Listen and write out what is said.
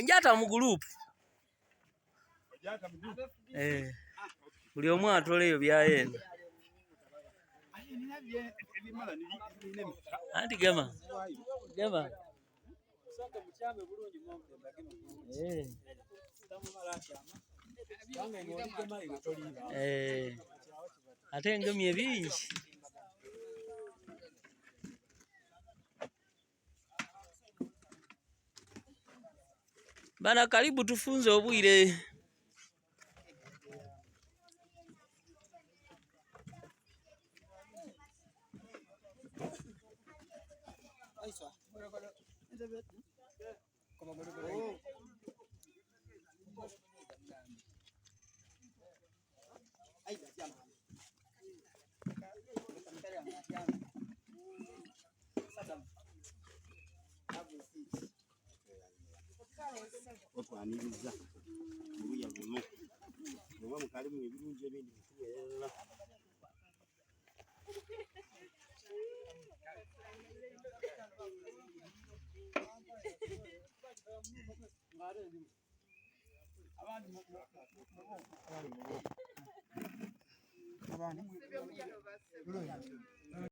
Njata mu group. Buli omu atoleyo byayenda. Anti gema. Ate ngemye bingi. Bana karibu tufunze obwire. Otwaniriza ubuya buno ngoba mukalimu ebirungi ebindi bituweerera abandi